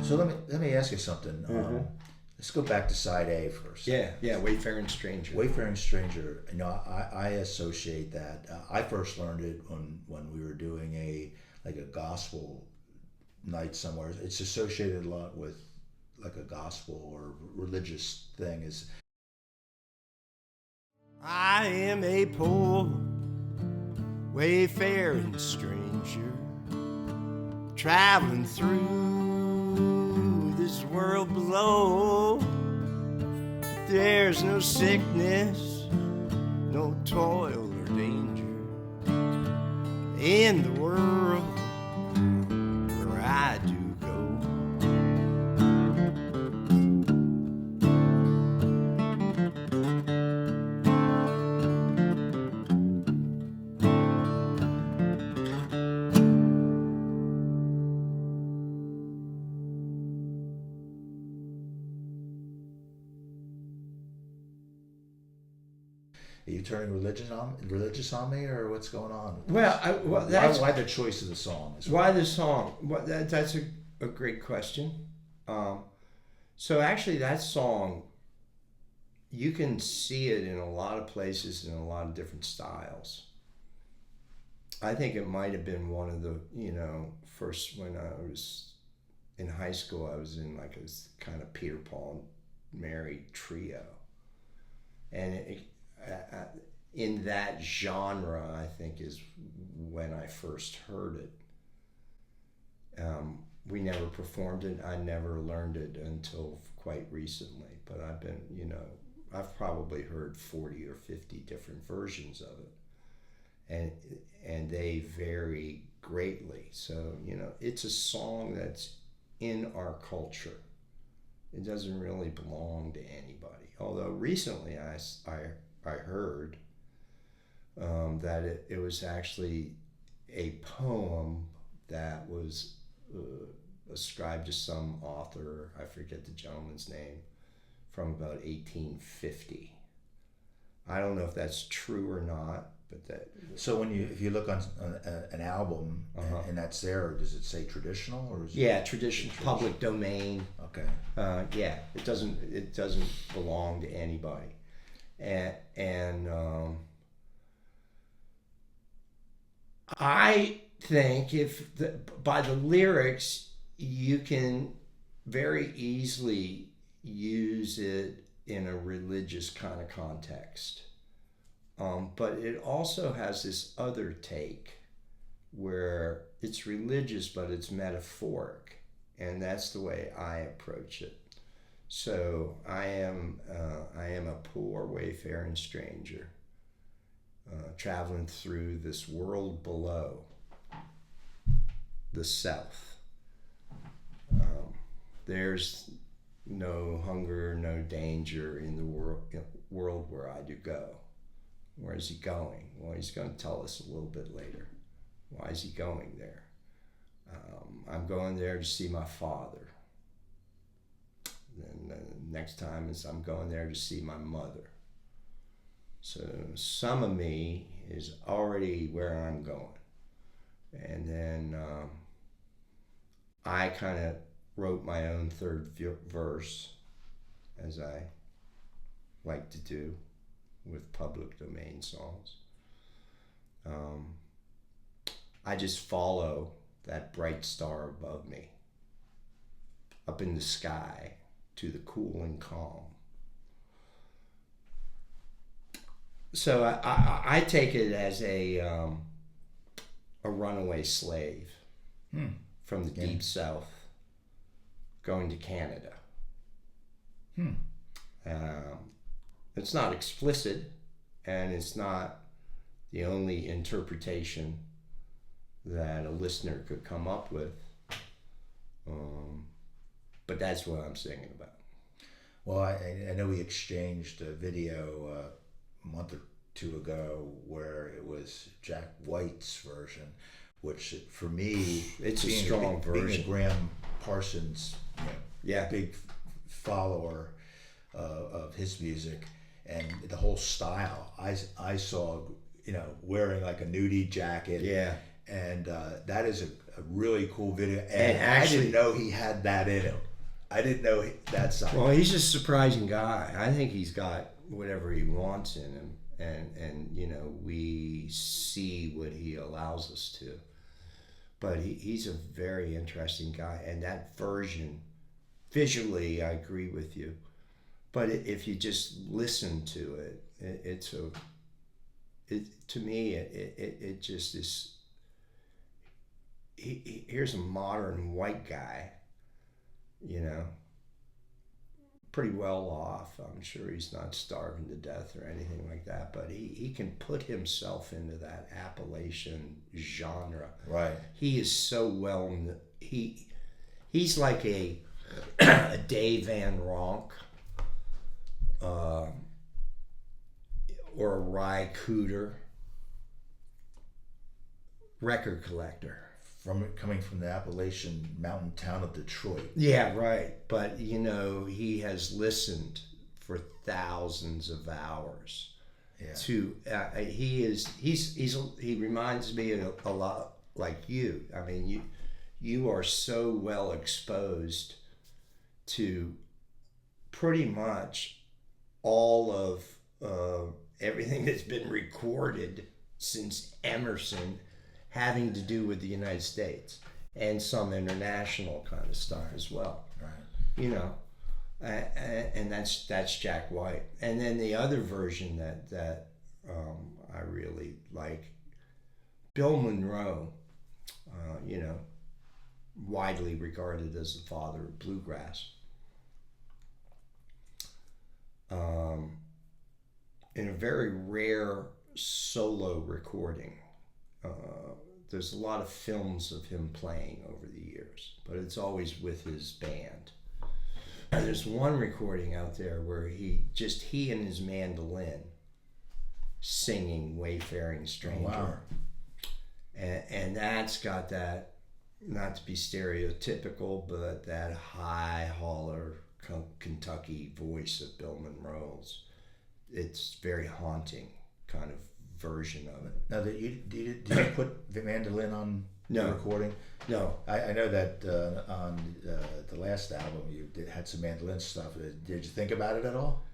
So let me ask you something. Let's go back to side A first. Yeah, Wayfarin Stranger. Wayfarin Stranger. You know, I associate that. I first learned it when we were doing a gospel night somewhere. It's associated a lot with like a gospel or religious thing. Is I am a poor wayfaring stranger, traveling through this world below. But there's no sickness, no toil or danger in the world where I do go. Are you turning religious on me, or what's going on? Well, that's why the choice of the song? why the song. That's a great question. So actually, that song, you can see it in a lot of places in a lot of different styles. I think it might have been one of the, first when I was in high school, I was in like a kind of Peter, Paul, and Mary trio. And in that genre, I think is when I first heard it. We never performed it. I never learned it until quite recently. But I've been, I've probably heard 40 or 50 different versions of it. And they vary greatly. So, it's a song that's in our culture. It doesn't really belong to anybody. Although recently I heard that it was actually a poem that was ascribed to some author, I forget the gentleman's name, from about 1850. I don't know if that's true or not, but that. So if you look on an album and that's there, does it say traditional or is it traditional, public domain? Okay. It doesn't belong to anybody, and I think by the lyrics you can very easily use it in a religious kind of context. But it also has this other take where it's religious, but it's metaphoric. And that's the way I approach it. So I am a poor wayfaring stranger, traveling through this world below, the South. There's no hunger, no danger in the world where I do go. Where is he going? Well, he's going to tell us a little bit later. Why is he going there? I'm going there to see my father. Then the next time is I'm going there to see my mother. So some of me is already where I'm going. And then I kind of wrote my own third verse, as I like to do with public domain songs. I just follow that bright star above me, up in the sky, to the cool and calm. So I take it as a runaway slave from the deep South going to Canada. It's not explicit, and it's not the only interpretation that a listener could come up with. But that's what I'm singing about. Well, I know we exchanged a video a month or two ago where it was Jack White's version, which for me, it's a strong version. Being a Graham Parsons, big follower of his music and the whole style. I saw, wearing like a nudie jacket. Yeah. and that is a really cool video. And actually, I didn't know he had that in him. I didn't know that side. Well, he's a surprising guy. I think he's got whatever he wants in him, and you know, we see what he allows us to. But he's a very interesting guy, and that version, visually, I agree with you. But if you just listen to it, to me, it just is. Here's a modern white guy, you know, pretty well off. I'm sure he's not starving to death or anything like that, but he can put himself into that Appalachian genre. Right. He is so well. He's like a a Dave Van Ronk. Or a Ry Cooder, record collector. Coming from the Appalachian mountain town of Detroit. Yeah, right. But you know, he has listened for thousands of hours. Yeah. To he reminds me a lot like you. I mean, you are so well exposed to pretty much all of everything that's been recorded since Emerson, having to do with the United States, and some international kind of stuff as well. Right. You know, and that's Jack White. And then the other version that I really like, Bill Monroe. You know, widely regarded as the father of bluegrass. In a very rare solo recording. There's a lot of films of him playing over the years, but it's always with his band. And there's one recording out there where he and his mandolin singing Wayfarin Stranger. Oh, wow. And that's got that, not to be stereotypical, but that high holler Kentucky voice of Bill Monroe's. It's very haunting kind of version of it. Now, did you put the mandolin on the recording? No. I know that on the last album you had some mandolin stuff. Did you think about it at all?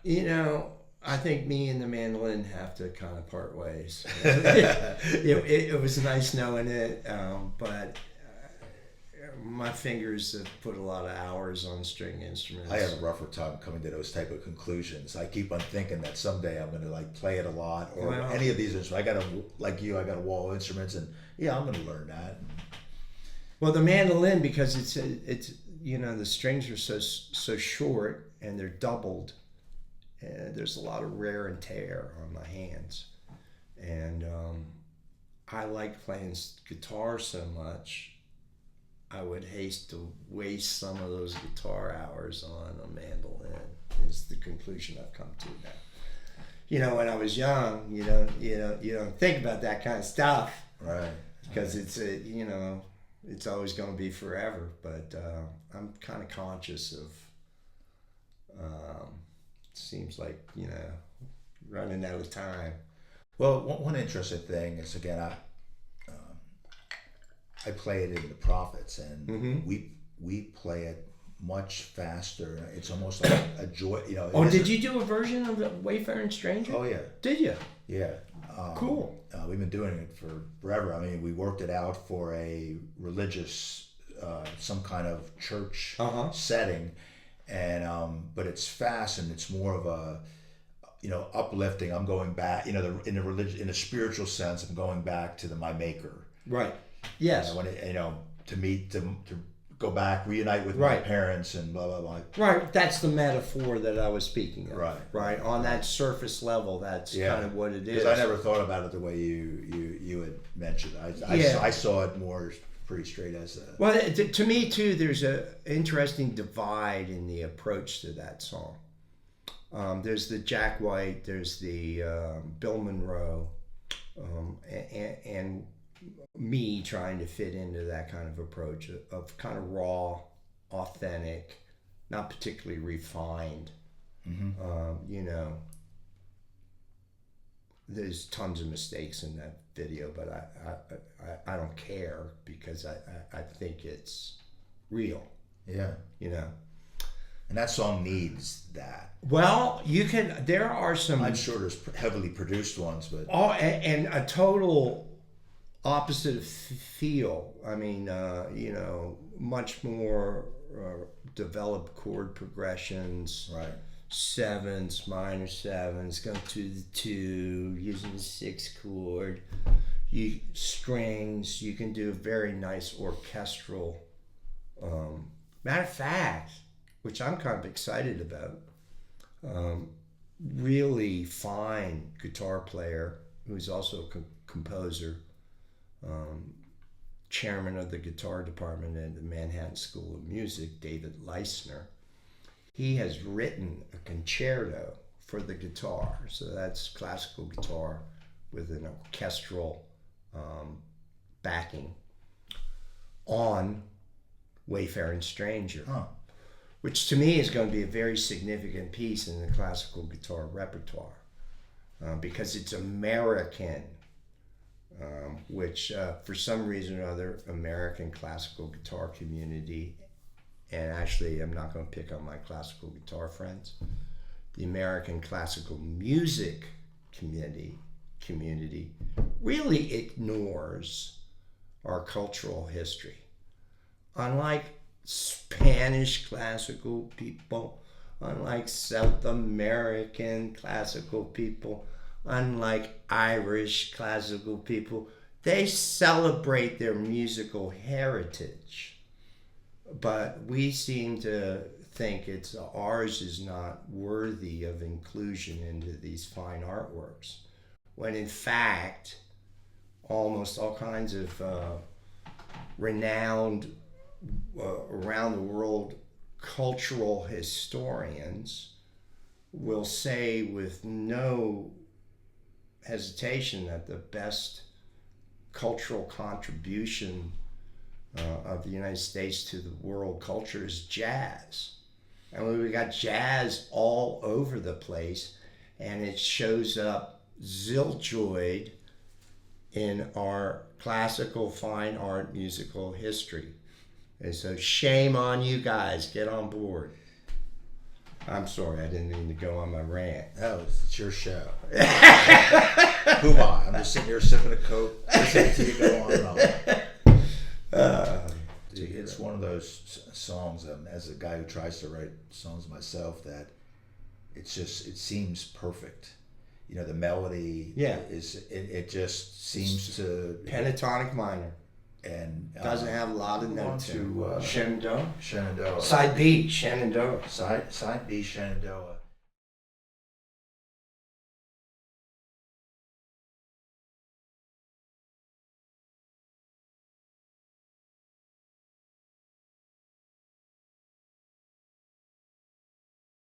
You know, I think me and the mandolin have to kind of part ways. It was nice knowing it, but my fingers have put a lot of hours on string instruments. I have a rougher time coming to those type of conclusions. I keep on thinking that someday I'm going to like play it a lot, or any of these instruments. I got a wall of instruments, and yeah, I'm going to learn that. Well, the mandolin, because it's you know, the strings are so short and they're doubled, and there's a lot of wear and tear on my hands, and I like playing guitar so much. I would hate to waste some of those guitar hours on a mandolin. Is the conclusion I've come to now. You know, when I was young, you don't think about that kind of stuff, right? Because it's you know, it's always going to be forever. But I'm kind of conscious of. Seems like, you know, running out of time. Well, one interesting thing is, again, I play it in the Prophets, and we play it much faster. It's almost like a joy, you know. Oh, did you do a version of the Wayfarin Stranger? Oh yeah. Did you? Yeah. Cool. We've been doing it for forever. I mean, we worked it out for a religious, some kind of church setting, and but it's fast and it's more of a, you know, uplifting. I'm going back, you know, in the spiritual sense. I'm going back to my Maker. Right. Yes. When it, you know, to go back, reunite with my parents, and blah blah blah. Right. That's the metaphor that I was speaking of. Right. Right. On that surface level, that's kind of what it is. Because I never thought about it the way you had mentioned. I saw it more pretty straight as a. Well, to me too, there's a interesting divide in the approach to that song. There's the Jack White. There's the Bill Monroe, and me trying to fit into that kind of approach of kind of raw, authentic, not particularly refined, you know, there's tons of mistakes in that video, but I don't care because I think it's real, Yeah. you know. And that song needs that. Well, there are some, I'm sure there's heavily produced ones, but and a total opposite of feel. I mean, much more developed chord progressions. right. Sevens, minor sevens, go to the 2, using the 6 chord. Strings, you can do a very nice orchestral. Matter of fact, which I'm kind of excited about, really fine guitar player who's also a composer, chairman of the guitar department at the Manhattan School of Music, David Leisner. He has written a concerto for the guitar. So that's classical guitar with an orchestral backing on Wayfarin Stranger, Huh. which to me is going to be a very significant piece in the classical guitar repertoire because it's American, which for some reason or other, American classical guitar community, and actually I'm not going to pick on my classical guitar friends, the American classical music community really ignores our cultural history. Unlike Spanish classical people, unlike South American classical people, unlike Irish classical people, they celebrate their musical heritage. But we seem to think ours is not worthy of inclusion into these fine artworks, when in fact, almost all kinds of renowned around the world cultural historians will say with no hesitation that the best cultural contribution of the United States to the world culture is jazz. And we got jazz all over the place, and it shows up zilchoid in our classical fine art musical history. And so shame on you guys, get on board. I'm sorry, I didn't mean to go on my rant. No, it's your show. Who am I? I'm just sitting here sipping a Coke, listening to you go on and on. Dude, it's one of those songs, as a guy who tries to write songs myself, that it seems perfect. You know, the melody it just seems to... Pentatonic minor. And doesn't have a lot of notes. To Shenandoah. Shenandoah. Side B, Shenandoah. Side B, Shenandoah.